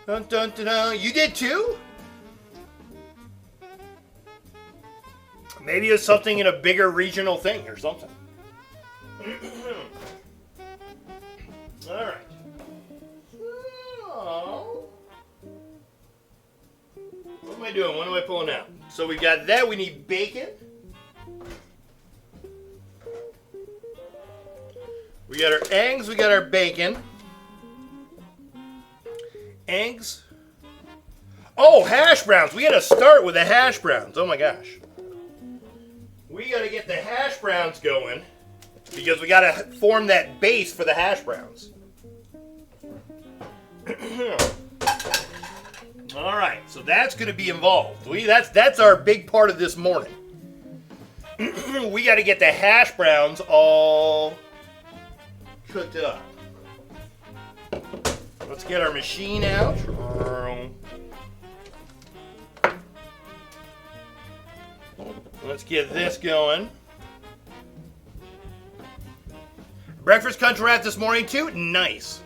Dun, dun, dun, dun. You did too? Maybe it's something in a bigger regional thing or something. All right. So, what am I doing? What am I pulling out? So we got that. We need bacon. We got our eggs. We got our bacon. Eggs. Oh, hash browns. We got to start with the hash browns. Oh my gosh. We got to get the hash browns going because we got to form that base for the hash browns. All right, so that's going to be involved. That's our big part of this morning. We got to get the hash browns all cooked up. Let's get our machine out. Let's get this going. Breakfast Crunchwrap this morning too? Nice.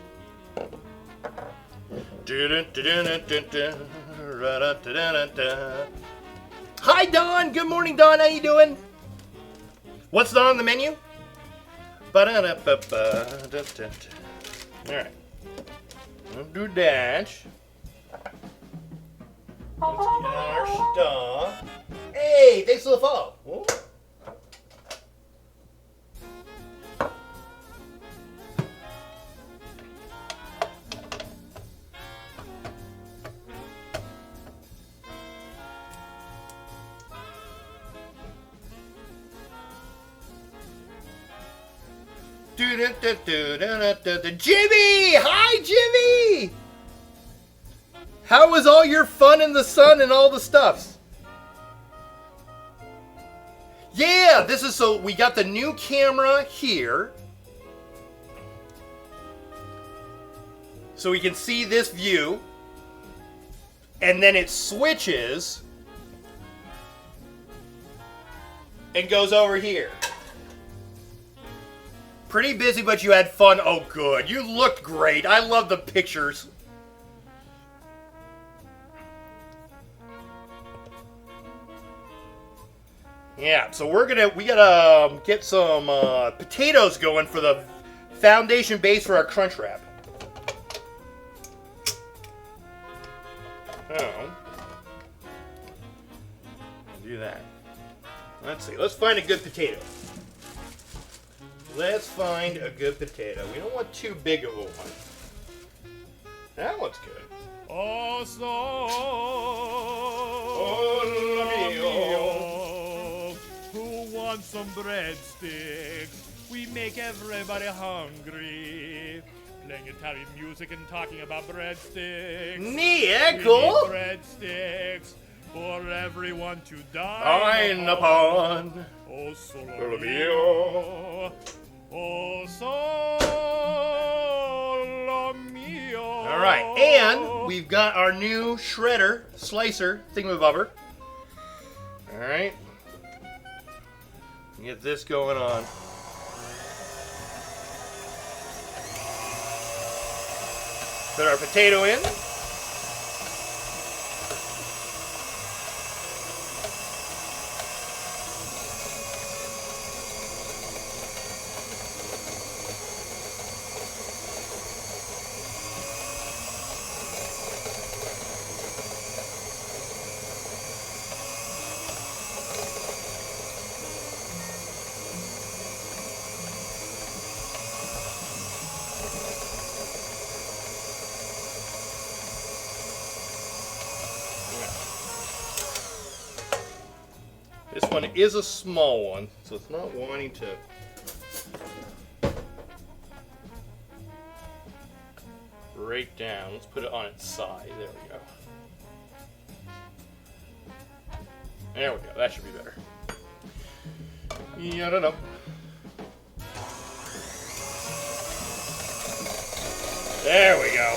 Hi Dawn! Good morning Dawn, how you doing? What's on the menu? Alright. Let's do that. Let's get our stuff. Hey, thanks for the follow. Whoa. Jimmy! Hi, Jimmy! How was all your fun in the sun and all the stuffs? Yeah, this is so we got the new camera here. So we can see this view. And then it switches and goes over here. Pretty busy, but you had fun. Oh, good. You looked great. I love the pictures. Yeah, so we gotta get some potatoes going for the foundation base for our crunch wrap. Oh. Do that. Let's see. Let's find a good potato. Let's find a good potato. We don't want too big of a one. That one's good. Oh, so who wants some breadsticks? We make everybody hungry. Playing Italian music and talking about breadsticks. Yeah, cool. Breadsticks for everyone to dine upon. Oh, solo mio. Oh, solo mio. All right, and we've got our new shredder, slicer, thingamabobber. All right. Get this going on. Put our potato in. This one is a small one, so it's not wanting to. Break down. Let's put it on its side. There we go. There we go. That should be better. Yeah, I don't know. There we go.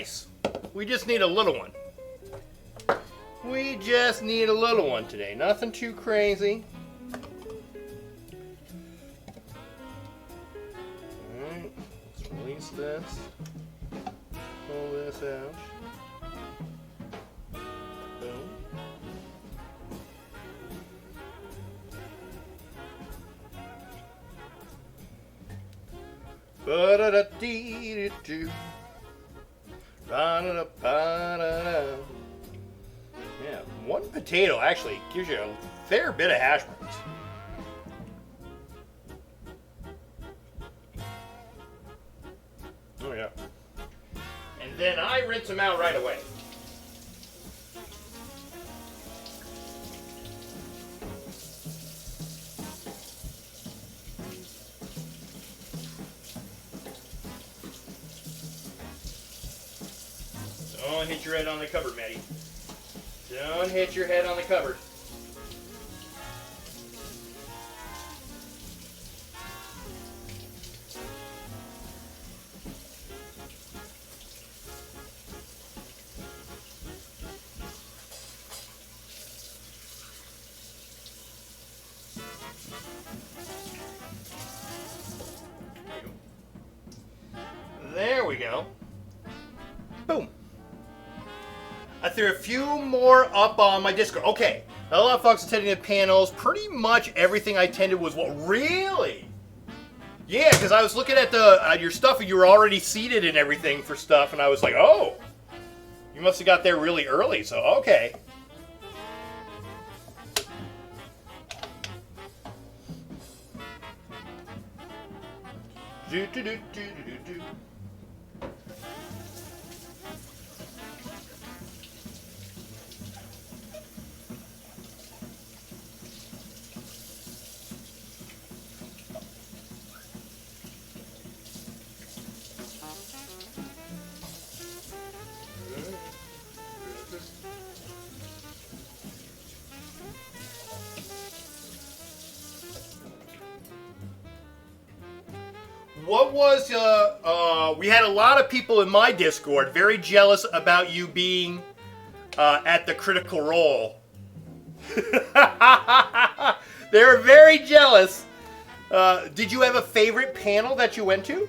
Nice. We just need a little one. We just need a little one today. Nothing too crazy. Alright, let's release this. Pull this out. Boom. Ba-da-da-dee-doo-doo. Ba-da-da-ba-da-da. Yeah, one potato actually gives you a fair bit of hash browns. Oh yeah. And then I rinse them out right away. Don't hit your head on the cupboard, Maty. Don't hit your head on the cupboard. There we go. Boom. I threw a few more up on my Discord. Okay, a lot of folks attending the panels. Pretty much everything I attended was what? Really? Yeah, because I was looking at your stuff and you were already seated and everything for stuff, and I was like, oh, you must have got there really early. So okay. Do do do do do do. What was, we had a lot of people in my Discord very jealous about you being at the Critical Role. They were very jealous. Did you have a favorite panel that you went to?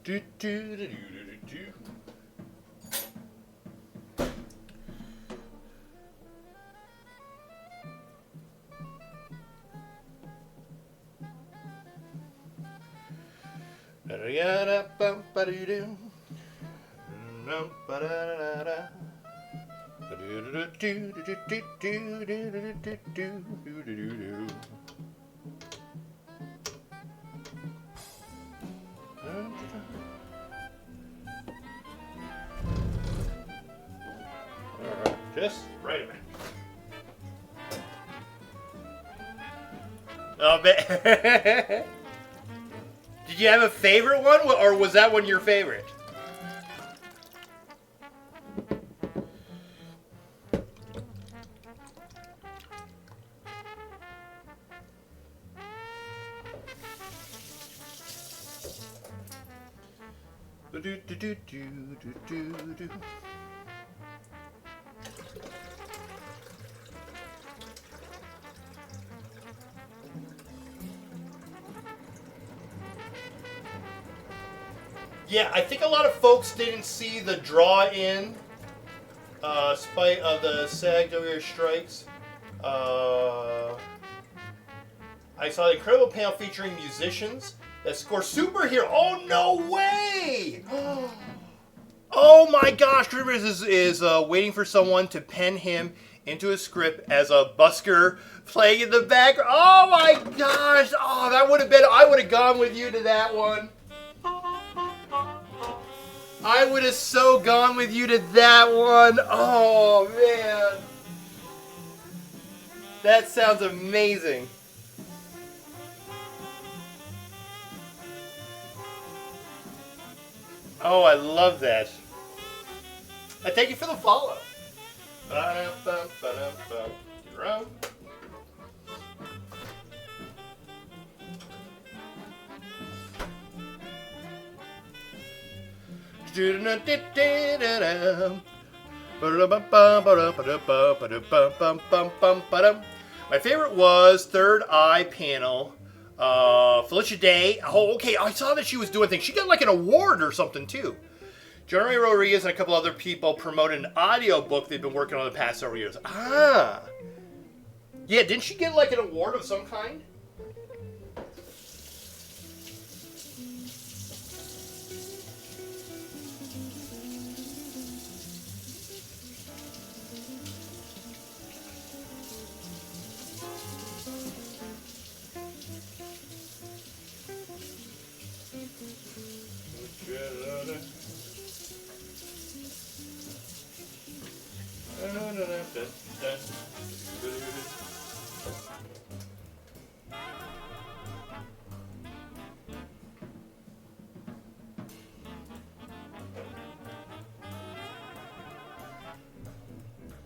Do, do, do, do, do, do. Just right a minute. Oh, man. Did you have a favorite one, or was that one your favorite? Do do do do do do do. Yeah, I think a lot of folks didn't see the draw-in spite of the SAG WR strikes. I saw the incredible panel featuring musicians that score superhero. Oh, no way! Oh my gosh, Rivers is waiting for someone to pen him into a script as a busker playing in the background. Oh my gosh! Oh, that would have been. I would have gone with you to that one. I would have so gone with you to that one. Oh, man. That sounds amazing. Oh, I love that. I thank you for the follow. Ba-dum-bum-ba-dum-bum. Get around. My favorite was Third Eye Panel. Felicia Day. Oh, okay. I saw that she was doing things. She got like an award or something too. Jeremy Rodriguez and a couple other people promoted an audio book they've been working on the past several years. Ah. Yeah, didn't she get like an award of some kind?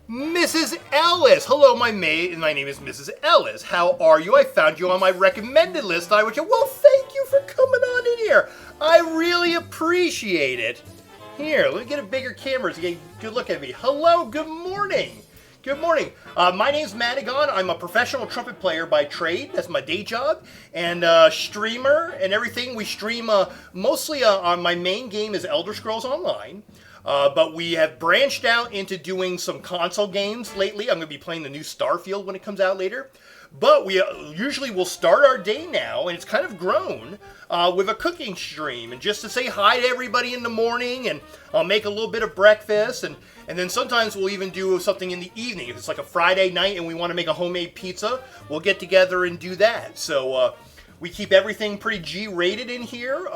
Mrs. Ellis. Hello, my mate. My name is Mrs. Ellis. How are you? I found you on my recommended list. I would you. Well, thank you for coming on in here. I really appreciate it. Here, let me get a bigger camera to get a good look at me. Hello, good morning. Good morning. My name's Maty. I'm a professional trumpet player by trade. That's my day job. And streamer and everything. We stream mostly on my main game is Elder Scrolls Online. But we have branched out into doing some console games lately. I'm going to be playing the new Starfield when it comes out later. But we usually will start our day now, and it's kind of grown, with a cooking stream. And just to say hi to everybody in the morning, and I'll make a little bit of breakfast. And then sometimes we'll even do something in the evening. If it's like a Friday night and we want to make a homemade pizza, we'll get together and do that. So we keep everything pretty G-rated in here.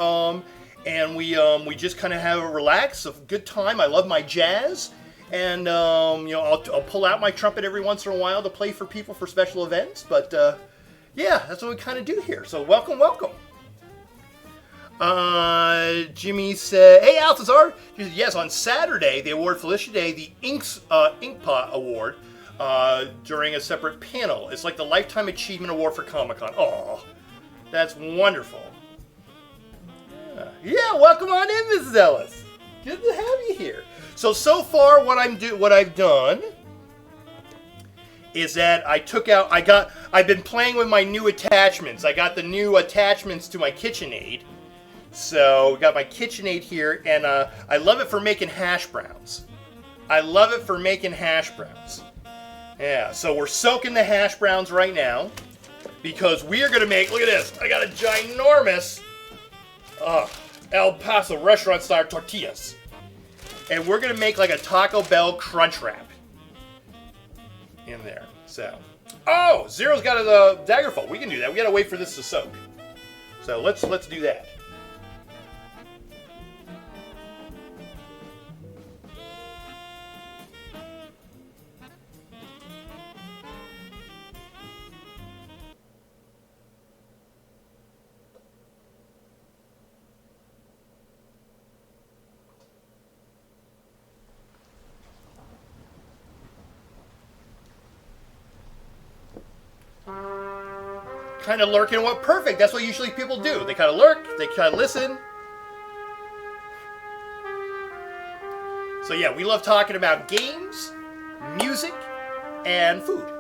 And we just kind of have a relax, a good time. I love my jazz, and I'll pull out my trumpet every once in a while to play for people for special events. But yeah, that's what we kind of do here. So welcome, welcome. Jimmy said, "Hey, Altazar." He said, yes, on Saturday they award Felicia Day the Inkpot Award during a separate panel. It's like the Lifetime Achievement Award for Comic-Con. Oh, that's wonderful. Yeah, welcome on in, Mrs. Ellis. Good to have you here. So far, what I've done is that I've been playing with my new attachments. I got the new attachments to my KitchenAid. So we got my KitchenAid here, and I love it for making hash browns. Yeah, so we're soaking the hash browns right now because we are gonna make. Look at this. I got a ginormous El Paso restaurant-style tortillas. And we're going to make like a Taco Bell Crunchwrap in there. So, oh, Zero's got a daggerfall. We can do that. We got to wait for this to soak. So let's do that. Kind of lurking what perfect. That's what usually people do. They kind of lurk, they kind of listen. So yeah, we love talking about games, music, and food.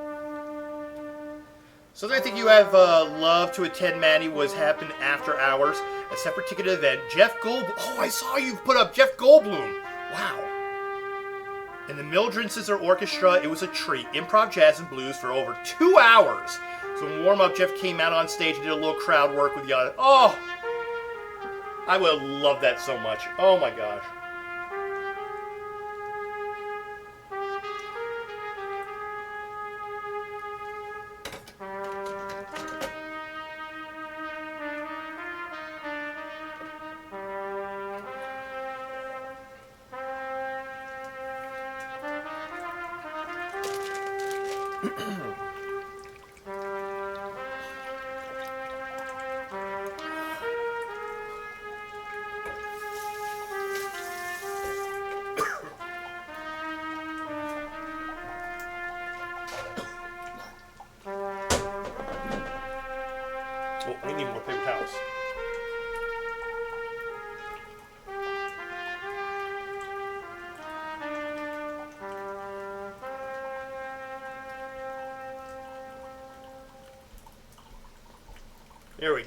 So I think you have love to attend, Maty, was happened after hours, a separate ticket event. Jeff Goldblum. Oh, I saw you put up Jeff Goldblum. Wow. And the Mildred Sister Orchestra, it was a treat. Improv, jazz, and blues for over 2 hours. So in warm-up, Jeff came out on stage and did a little crowd work with the audience. Oh, I would love that so much. Oh my gosh.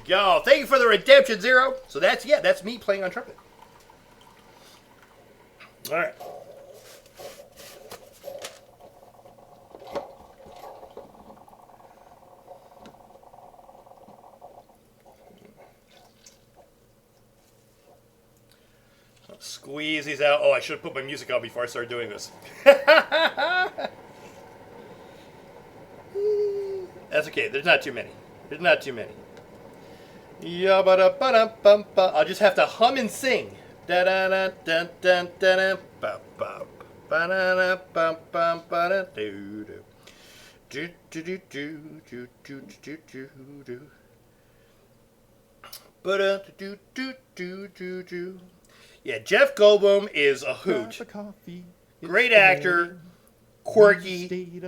go. Thank you for the redemption, Zero. So that's me playing on trumpet. All right. Squeeze these out. Oh, I should have put my music on before I started doing this. That's okay. There's not too many. I'll just have to hum and sing. Yeah, Jeff Goldblum is a hoot. Great actor, quirky,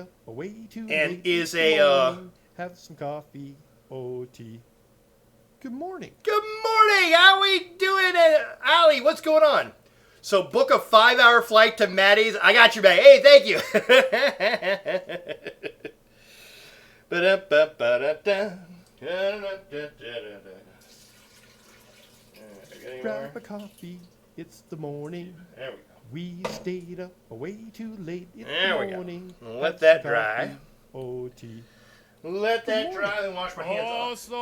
and is a... Have some coffee, OT. Good morning. Good morning! How we doing? Allie, what's going on? So book a 5-hour flight to Maty's. I got you, man. Hey, thank you. Grab a coffee. It's the morning. There we go. We stayed up way too late. It's There we the go. morning. Let that dry. OT. Let that dry and wash my hands off. Solo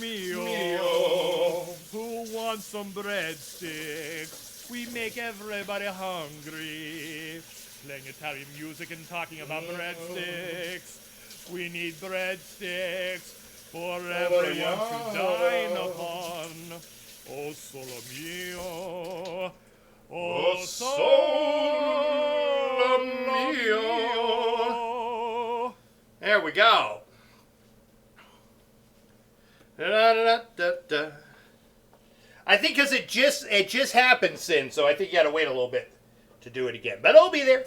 mio. Who wants some breadsticks? We make everybody hungry. Playing Italian music and talking about breadsticks. We need breadsticks for everyone to dine upon. Oh, solo mio. Oh, solo mio. There we go. I think because it just happened, Sin, so I think you got to wait a little bit to do it again. But it'll be there.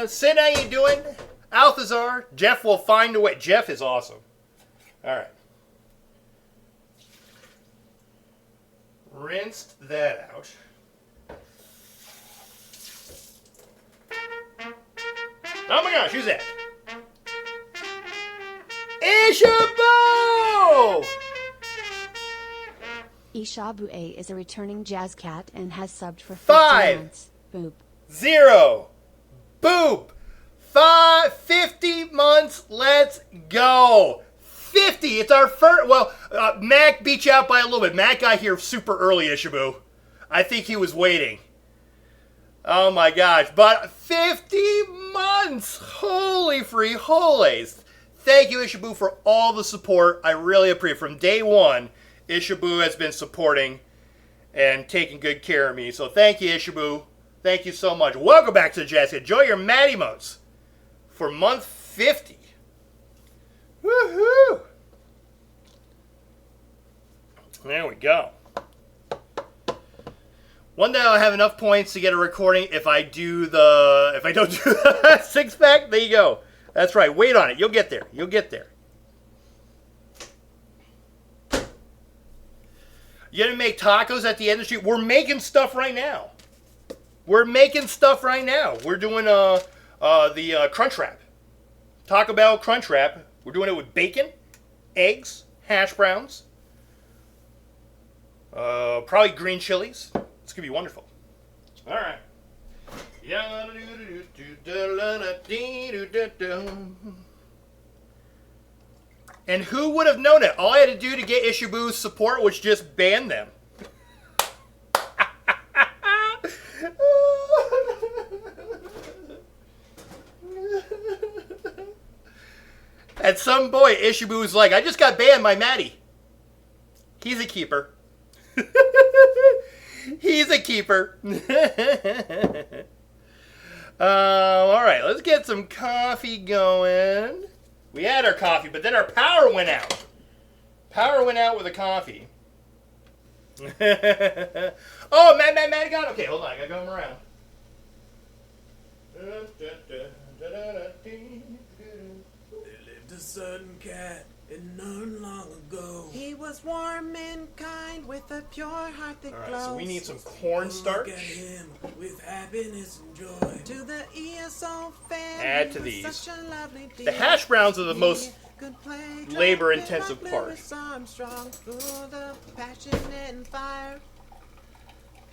Sin, how you doing? Althazar. Jeff will find a way. Jeff is awesome. All right. Rinsed that out. Oh my gosh, who's that? Ishabu! Ishabue is a returning jazz cat and has subbed for 50 5 months. Boop. 0. Boop. 50 months. Let's go. 50. It's our first. Well, Mac beat you out by a little bit. Mac got here super early, Ishabu. I think he was waiting. Oh my gosh. But 50 months. Holy free holies. Thank you, Ishabu, for all the support. I really appreciate it. From day one, Ishabu has been supporting and taking good care of me. So thank you, Ishabu. Thank you so much. Welcome back to the Jazz. Enjoy your Maty Modes for month 50. Woohoo! There we go. One day I'll have enough points to get a recording if I don't do the 6-pack. There you go. That's right. Wait on it. You'll get there. You gonna make tacos at the end of the street? We're making stuff right now. We're doing the Crunchwrap. Taco Bell Crunchwrap. We're doing it with bacon, eggs, hash browns, probably green chilies. It's gonna be wonderful. All right. And who would have known it? All I had to do to get Ishibu's support was just ban them. At some point, Ishibu was like, I just got banned by Maty. He's a keeper. He's a keeper. All right, let's get some coffee going. We had our coffee, but then our power went out. Power went out with the coffee. Oh, Matt got it. Okay, hold on. I gotta go around. There lived a certain cat and none long ago. He was warm and kind with a pure heart that glows. Alright, so we need some cornstarch. Look at him with happiness and joy. To the ESO family, add to these. such a lovely The hash browns are the most play, labor-intensive part. Louis Armstrong, full of passion and fire.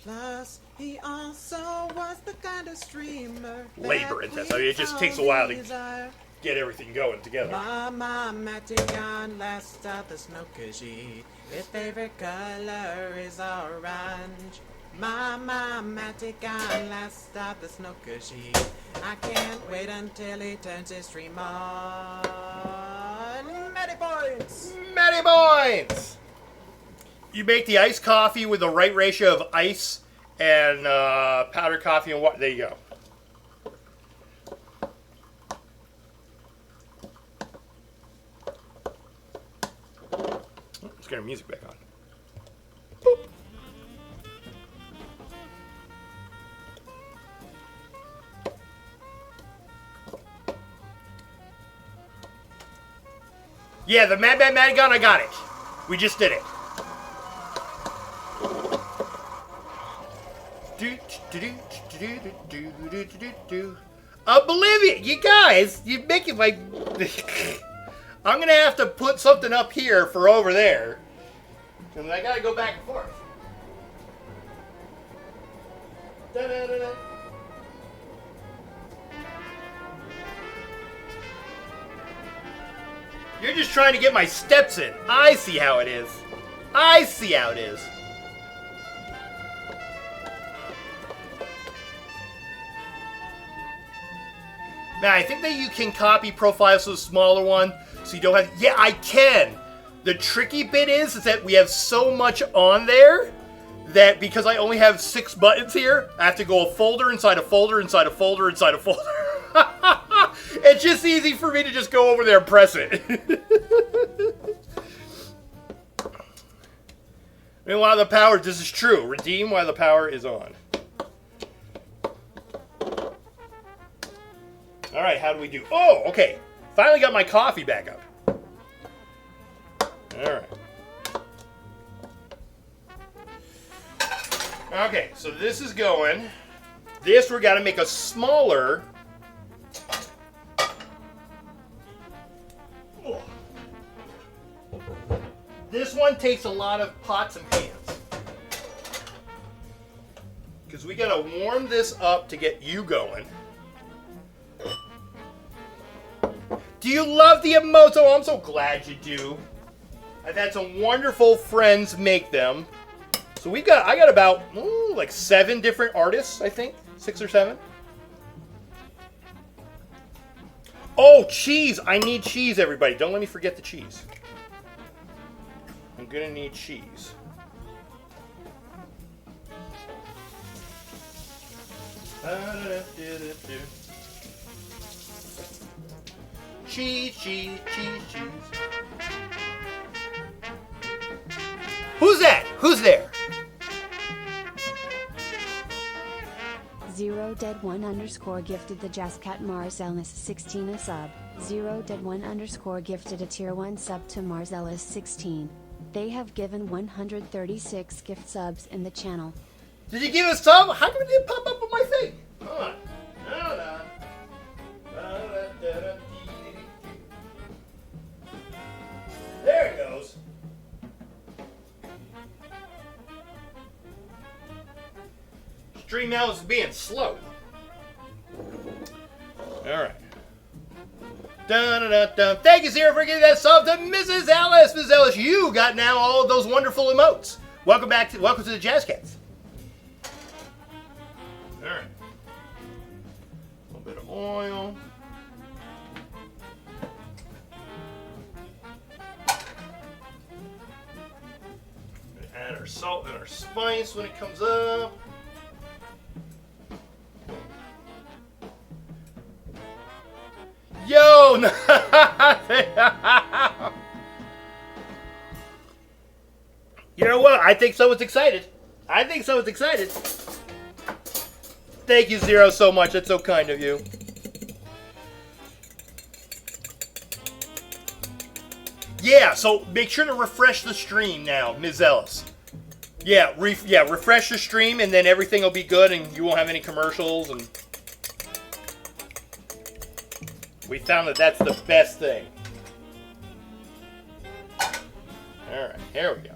Plus, he also was the kind of streamer. Labor-intensive. I mean, it just takes a while to get everything going together. Mama Maty on last of the Snookersheet. His favorite color is orange. Mama Maty on last of the Snookersheet. I can't wait until he turns his stream on. Maty points! Maty points! You make the iced coffee with the right ratio of ice and powdered coffee and water. There you go. Let's get our music back on. Boop. Yeah, the Mad Gun, I got it. We just did it. Oblivion! You guys, you make it like... I'm gonna have to put something up here for over there. And I gotta go back and forth. Da-da-da-da. You're just trying to get my steps in. I see how it is. I see how it is. Now, I think that you can copy profiles to the smaller one, so you don't have... Yeah, I can! The tricky bit is that we have so much on there that because I only have 6 buttons here, I have to go a folder inside a folder inside a folder inside a folder. It's just easy for me to just go over there and press it. Meanwhile, the power... This is true. Redeem while the power is on. Alright, how do we do? Oh, okay. Finally got my coffee back up. Alright. Okay, so this is going. This we're gotta make a smaller. Oh. This one takes a lot of pots and pans. Because we gotta warm this up to get you going. Do you love the emotes? Oh, I'm so glad you do. I've had some wonderful friends make them. So I got about like 7 different artists, I think. 6 or 7. Oh, cheese! I need cheese, everybody. Don't let me forget the cheese. I'm gonna need cheese. Cheese, cheese, cheese, cheese. Who's that? Who's there? 0dead1_ gifted the Jazzcat Marcellus 16 a sub. 0dead1_ gifted a tier 1 sub to Marcellus 16. They have given 136 gift subs in the channel. Did you give us some? How come it didn't pop up on my thing? Hold on. Hold on. There it goes. Stream now is being slow. Alright. Dun-dun-dun-dun. Thank you, Zero, for giving that sub to Mrs. Ellis. Mrs. Ellis, you got now all of those wonderful emotes. Welcome to the Jazzcats. Alright. A little bit of oil. Add our salt and our spice when it comes up. Yo! You know what? I think someone's excited. I think someone's excited. Thank you, Zero, so much. That's so kind of you. Yeah, so make sure to refresh the stream now, Ms. Ellis. Yeah, refresh the stream, and then everything will be good, and you won't have any commercials. And we found that that's the best thing. All right, here we go.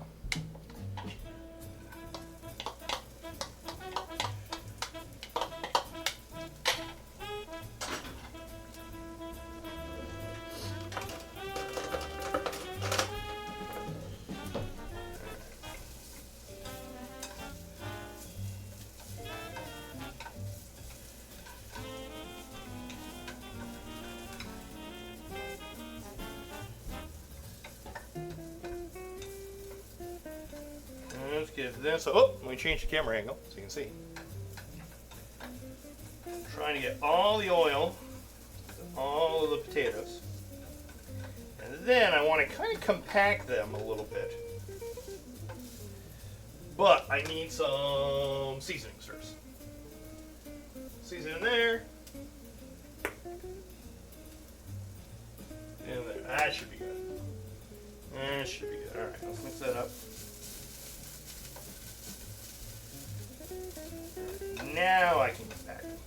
Let's get this. Oh, let me change the camera angle so you can see. Trying to get all the oil, all of the potatoes, and then I want to kind of compact them a little bit. But I need some seasonings first. Season in there. And there. That should be good. That should be good. All right, let's mix that up. Now I can compact it.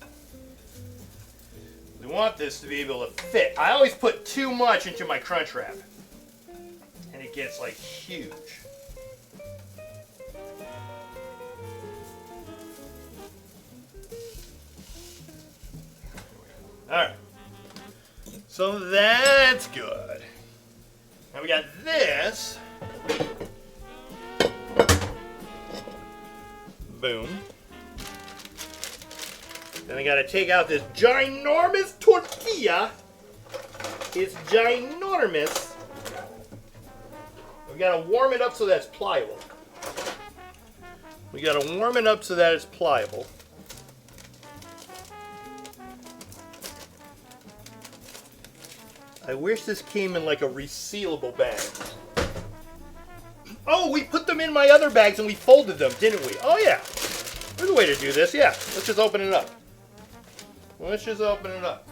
We want this to be able to fit. I always put too much into my crunch wrap, and it gets like huge. All right. So that's good. Now we got this. Boom. Then I gotta take out this ginormous tortilla. It's ginormous. We gotta warm it up so that it's pliable. We gotta warm it up so that it's pliable. I wish this came in like a resealable bag. Oh, we put them in my other bags and we folded them, didn't we? Oh yeah. There's a way to do this, yeah. Let's just open it up. Let's just open it up.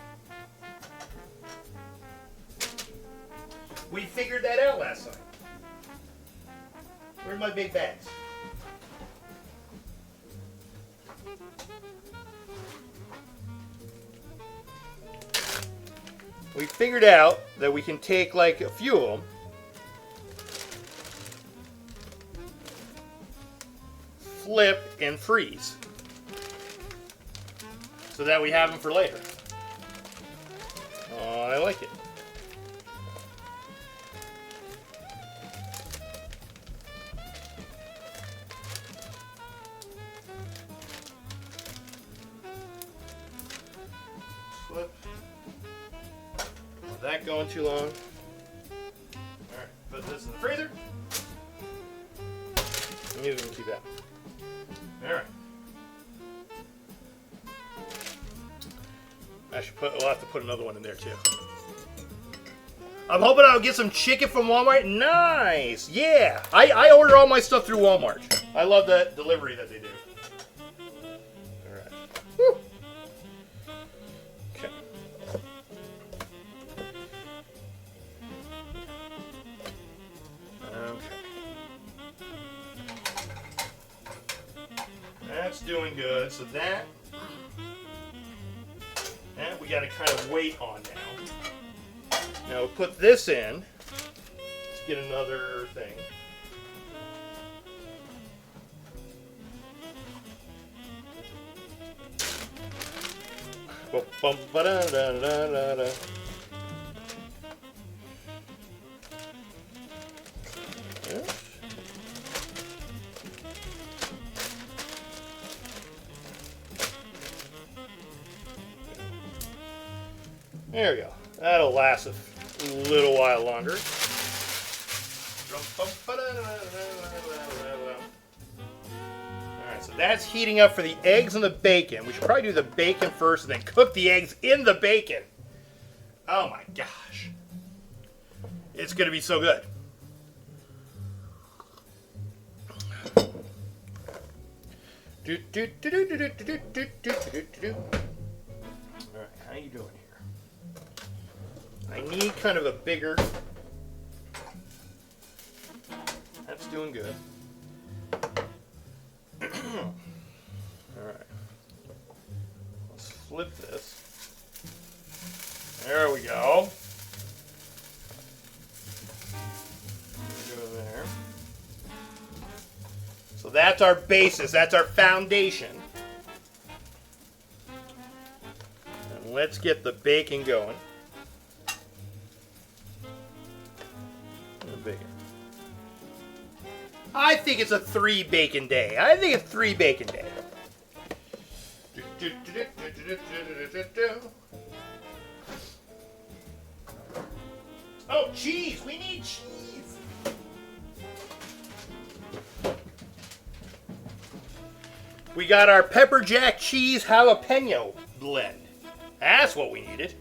We figured that out last time. Where's my big bags? We figured out that we can take like a few of them, flip, and freeze, so that we have them for later. Oh, I like it. Flip. Not that going too long. All right, put this in the freezer. I'm using to keep that. All right. We'll have to put another one in there too. I'm hoping I'll get some chicken from Walmart. Nice, yeah. I order all my stuff through Walmart. I love that delivery that they do. All right. Woo. Okay. Okay. That's doing good. So that we got to kind of wait on now. Now we'll put this in. Let's get another thing. There we go. That'll last a little while longer. Alright, so that's heating up for the eggs and the bacon. We should probably do the bacon first and then cook the eggs in the bacon. Oh my gosh. It's going to be so good. Alright, how you doing here? I need kind of a bigger doing good. Alright. Let's flip this. There we go. Go there. So that's our basis. That's our foundation. And let's get the bacon going. Bacon. I think it's a 3 bacon day. I think it's 3 bacon day. Oh, cheese! We need cheese! We got our pepper jack cheese jalapeno blend. That's what we needed.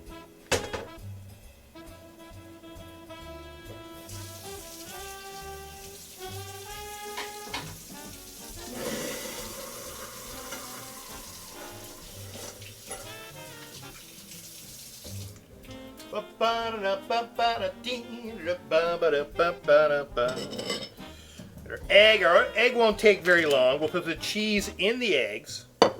Our egg won't take very long. We'll put the cheese in the eggs. And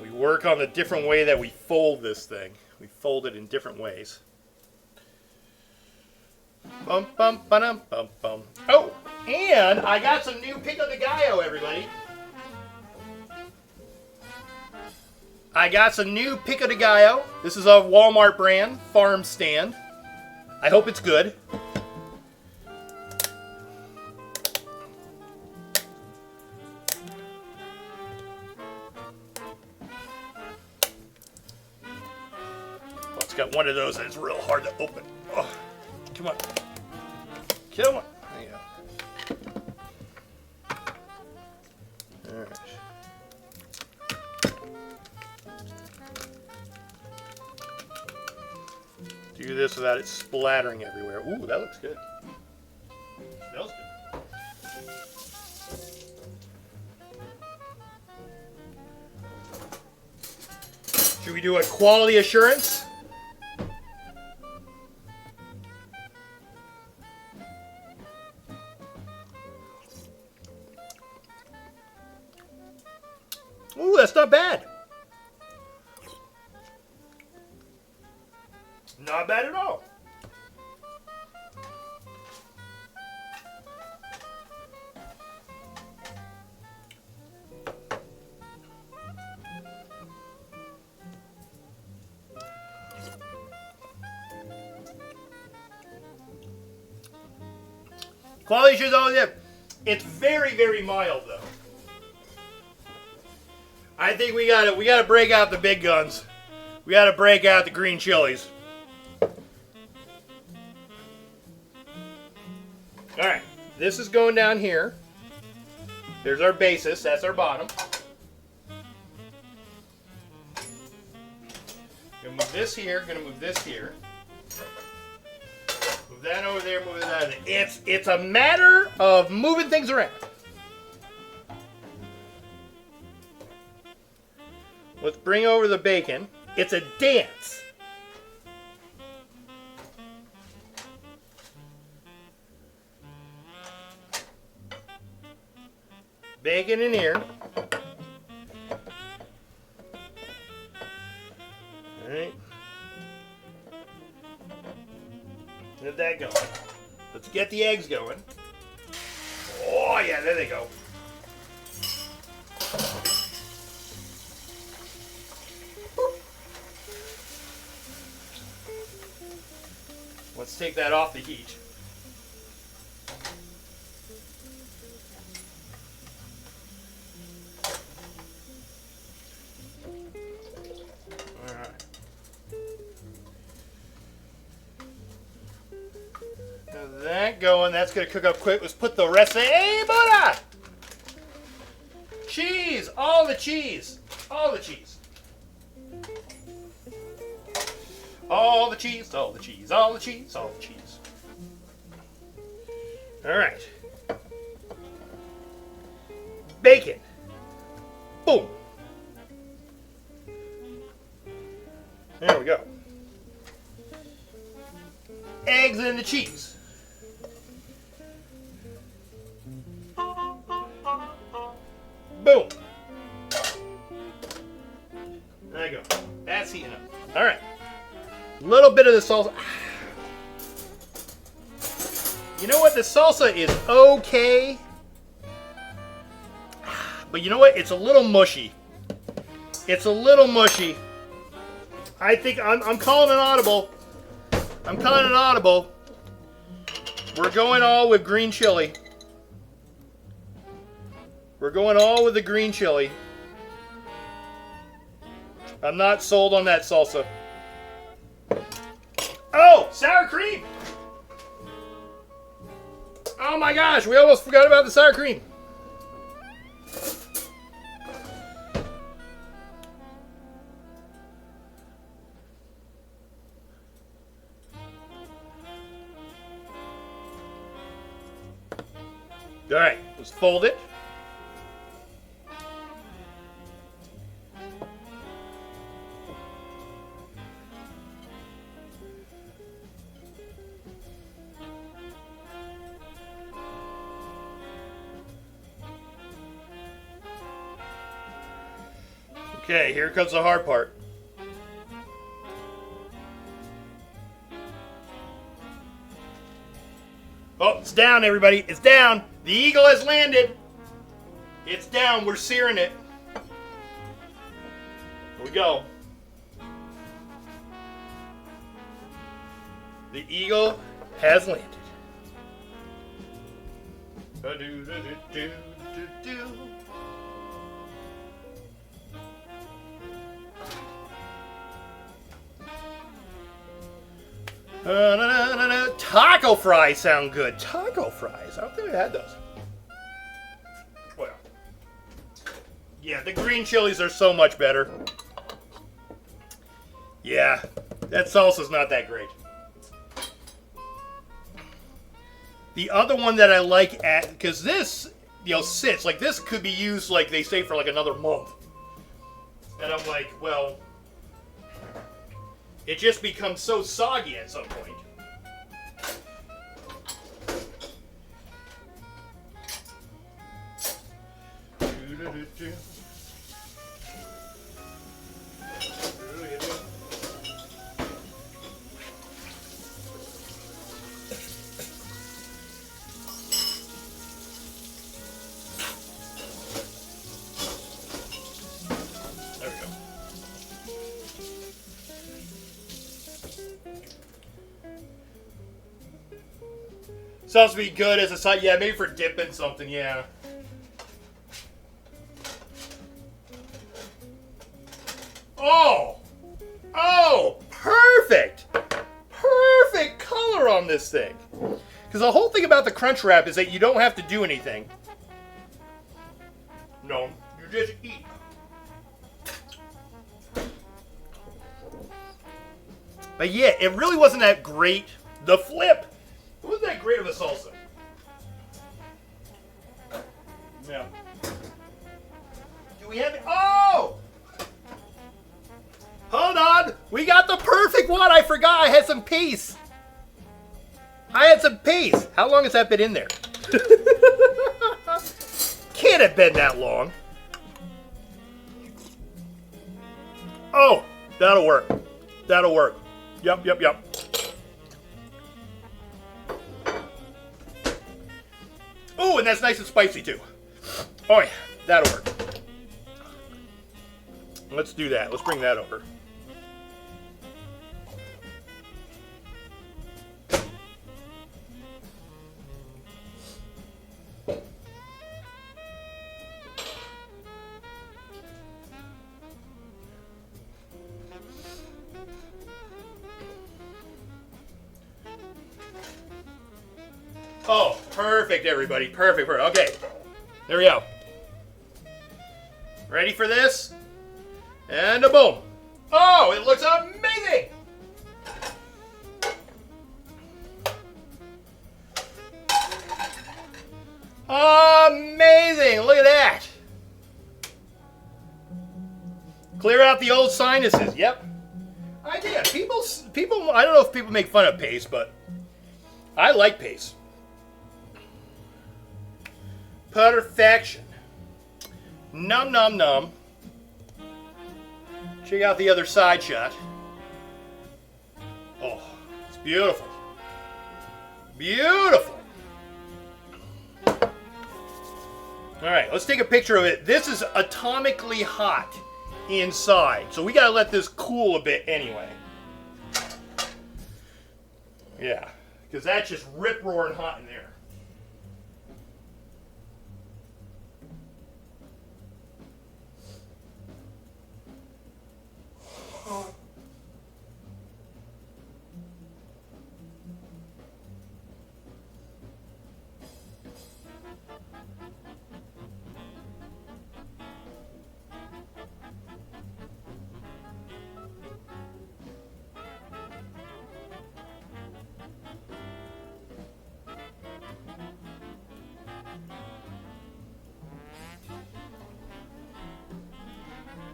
we work on the different way that we fold this thing. We fold it in different ways. Bum, bum, ba-dum, bum, bum. Oh, and I got some new pico de gallo, everybody. I got some new pico de gallo. This is a Walmart brand, farm stand. I hope it's good. Oh, it's got one of those that's real hard to open. Oh, come on. Come on. There you go. All right. Do this without it splattering everywhere. Ooh, that looks good. Smells good. Should we do a quality assurance? Ooh, that's not bad. Not bad at all. Quality should always have. It's very, very mild though. I think we gotta break out the big guns. We gotta break out the green chilies. Alright, this is going down here. There's our basis, that's our bottom. Gonna move this here, gonna move this here. Move that over there, move that over there. It's a matter of moving things around. Let's bring over the bacon. It's a dance. Bacon in here. Alright. Get that going. Let's get the eggs going. Oh yeah, there they go. Let's take that off the heat. Alright. Now that going, that's going to cook up quick. Let's put the rest of it. Hey, Buddha! Cheese! All the cheese! All the cheese! All the cheese, all the cheese, all the cheese, all the cheese. All right. Bacon. Boom. There we go. eggs and the cheese. Boom. There you go. That's heating up. All right. A little bit of the salsa. You know what? The salsa is okay. But you know what? It's a little mushy. It's a little mushy. I think I'm calling an audible. I'm calling an audible. We're going all with green chili. We're going all with the green chili. I'm not sold on that salsa. Oh, sour cream! Oh my gosh, we almost forgot about the sour cream. All right, let's fold it. Okay, here comes the hard part. Oh, it's down, everybody. It's down. The eagle has landed. It's down. We're searing it. Here we go. The eagle has landed. Taco fries sound good. Taco fries. I don't think I had those. Well, yeah, the green chilies are so much better. Yeah, that salsa's not that great. The other one that I like because this, sits like this could be used like they say for like another month. And I'm like, well, it just becomes so soggy at some point. Sounds to be good as a side. Yeah, maybe for dipping something, yeah. Oh! Oh! Perfect! Perfect color on this thing. Because the whole thing about the crunch wrap is that you don't have to do anything. No, you just eat. But yeah, it really wasn't that great. The flip. It wasn't that great of a salsa. Yeah. Do we have it? Oh! Hold on. We got the perfect one. I forgot I had some paste. I had some paste. How long has that been in there? Can't have been that long. Oh, that'll work. That'll work. Yep. Oh, and that's nice and spicy too. Oh yeah, that'll work. Let's do that. Let's bring that over. Oh, perfect, everybody. Perfect. Okay, there we go. Ready for this? And a boom. Oh, it looks amazing. Amazing. Look at that. Clear out the old sinuses. Yep. Idea. People, I don't know if people make fun of paste, but I like pace. Perfection. Num num num. Check out the other side shot. Oh, it's beautiful. Beautiful. All right, let's take a picture of it. This is atomically hot inside, so we gotta let this cool a bit anyway. Yeah, because that's just rip-roaring hot in there.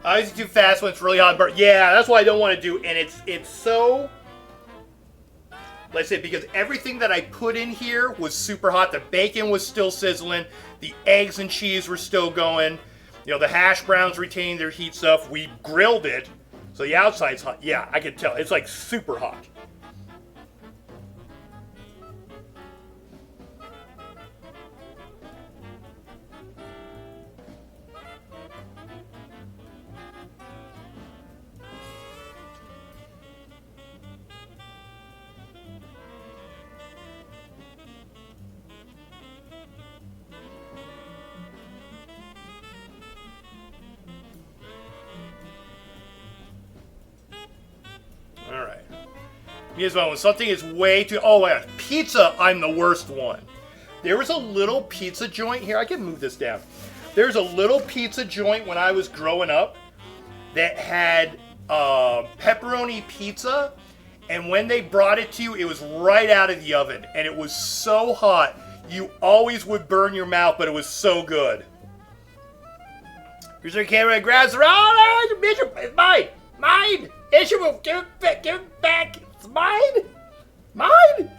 I use it too fast when it's really hot. But yeah, that's what I don't want to do. And it's so, let's say, because everything that I put in here was super hot. The bacon was still sizzling. The eggs and cheese were still going. You know, the hash browns retained their heat stuff. We grilled it, so the outside's hot. Yeah, I could tell. It's like super hot. Alright. Me as well. When something is way too... Oh, yeah. Pizza, I'm the worst one. There was a little pizza joint here. I can move this down. There's a little pizza joint when I was growing up that had pepperoni pizza. And when they brought it to you, it was right out of the oven. And it was so hot, you always would burn your mouth, but it was so good. Here's our camera. Grabs around. Oh, it's mine. Mine. Issue, give it back. It's mine. Mine.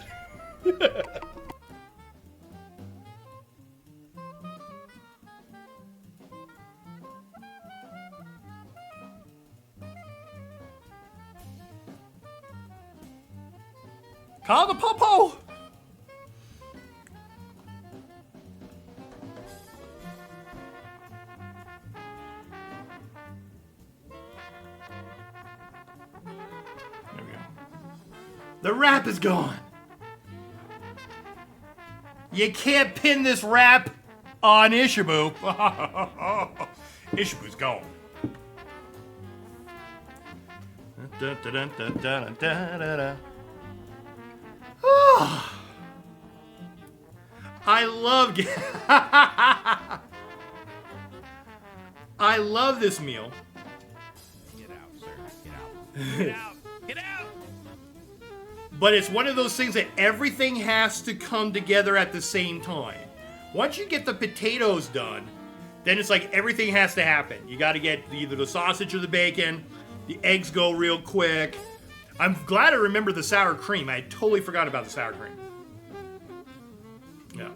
Call the popo. There we go. The wrap is gone. You can't pin this wrap on Ishibu. Ishibu's gone. Dun, dun, dun, dun, dun, dun, dun, dun. I love I love this meal. Get out, sir. Get out. Get out. Get out. But it's one of those things that everything has to come together at the same time. Once you get the potatoes done, then it's like everything has to happen. You got to get either the sausage or the bacon. The eggs go real quick. I'm glad I remember the sour cream. I had totally forgot about the sour cream. Yeah.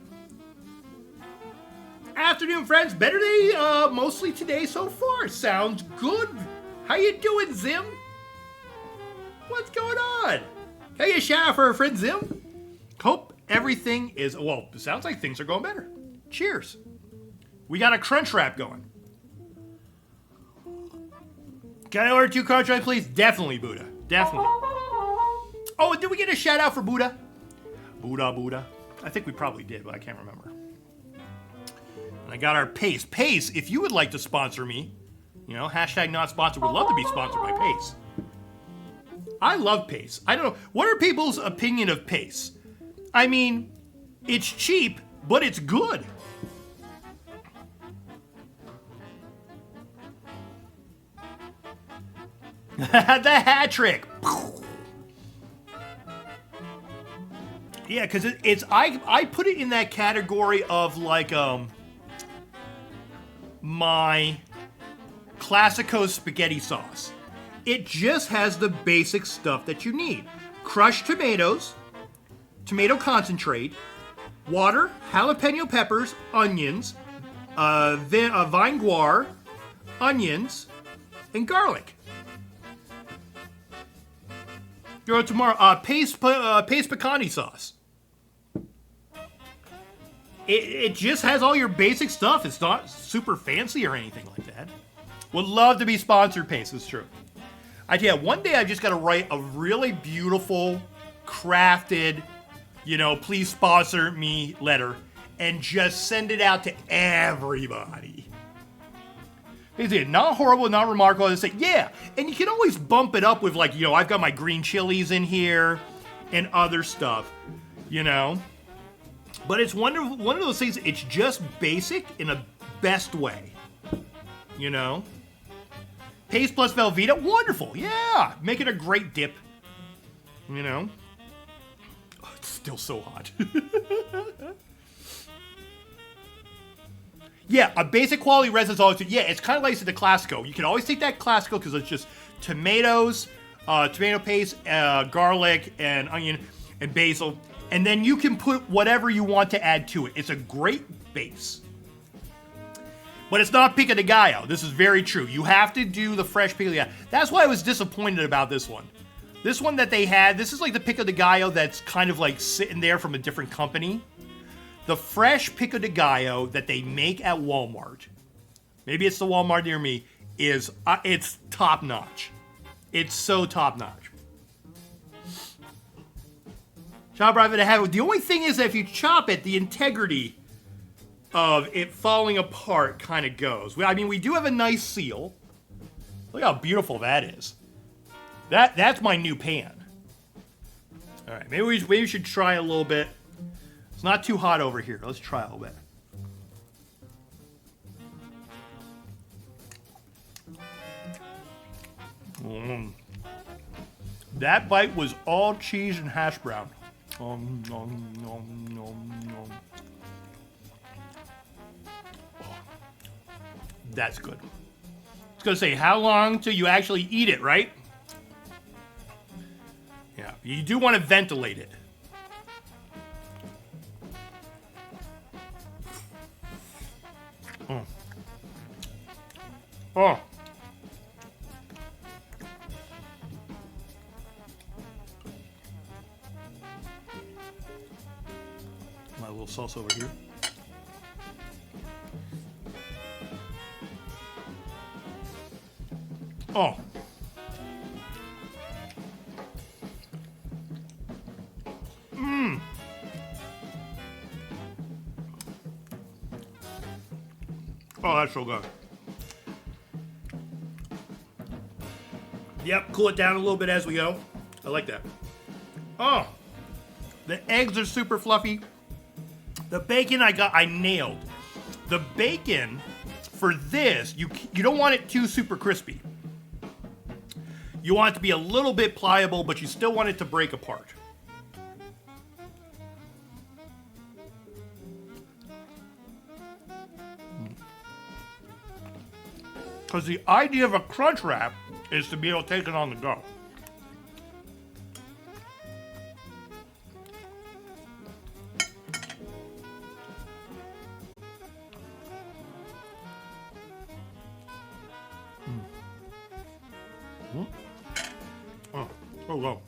Afternoon, friends. Better day, mostly today so far. Sounds good. How you doing, Zim? What's going on? Can I get a shout out for our friend Zim? Hope everything is, well, it sounds like things are going better. Cheers. We got a crunch wrap going. Can I order 2 crunch wraps, please? Definitely, Buddha. Definitely. Oh, did we get a shout out for Buddha? Buddha. I think we probably did, but I can't remember. And I got our Pace. Pace, if you would like to sponsor me, you know, hashtag not sponsored, would love to be sponsored by Pace. I love Pace. I don't know. What are people's opinion of Pace? I mean, it's cheap, but it's good. The hat trick. Yeah, because it's I put it in that category of like my Classico spaghetti sauce. It just has the basic stuff that you need. Crushed tomatoes, tomato concentrate, water, jalapeno peppers, onions, vine guar, onions, and garlic. Tomorrow, paste picante sauce. It just has all your basic stuff. It's not super fancy or anything like that. Would love to be sponsored, Pace. It's true. I tell you, one day I just got to write a really beautiful, crafted, please sponsor me letter and just send it out to everybody. Basically, not horrible, not remarkable. I say, yeah, and you can always bump it up with I've got my green chilies in here and other stuff, But it's one of those things, it's just basic in a best way. Paste plus Velveeta, wonderful. Yeah, make it a great dip. Oh, it's still so hot. Yeah, a basic quality resin is always, it's kind of like the Classico. You can always take that Classico because it's just tomatoes, tomato paste, garlic, and onion, and basil. And then you can put whatever you want to add to it. It's a great base. But it's not pico de gallo. This is very true. You have to do the fresh pico de gallo. That's why I was disappointed about this one. This one that they had, this is like the pico de gallo that's kind of like sitting there from a different company. The fresh pico de gallo that they make at Walmart, maybe it's the Walmart near me, it's top notch. It's so top notch. Chop right to have it. The only thing is that if you chop it, the integrity of it falling apart kind of goes. We do have a nice seal. Look how beautiful that is. That's my new pan. All right, maybe we should try a little bit. It's not too hot over here. Let's try a little bit. That bite was all cheese and hash brown. That's good. I was gonna say, how long till you actually eat it, right? Yeah, you do want to ventilate it. Oh. My little sauce over here. Oh. Oh, that's so good. Yep, cool it down a little bit as we go. I like that. Oh, the eggs are super fluffy. The bacon I nailed. The bacon for this, you don't want it too super crispy. You want it to be a little bit pliable, but you still want it to break apart. Because the idea of a crunch wrap is to be able to take it on the go. Oh, well.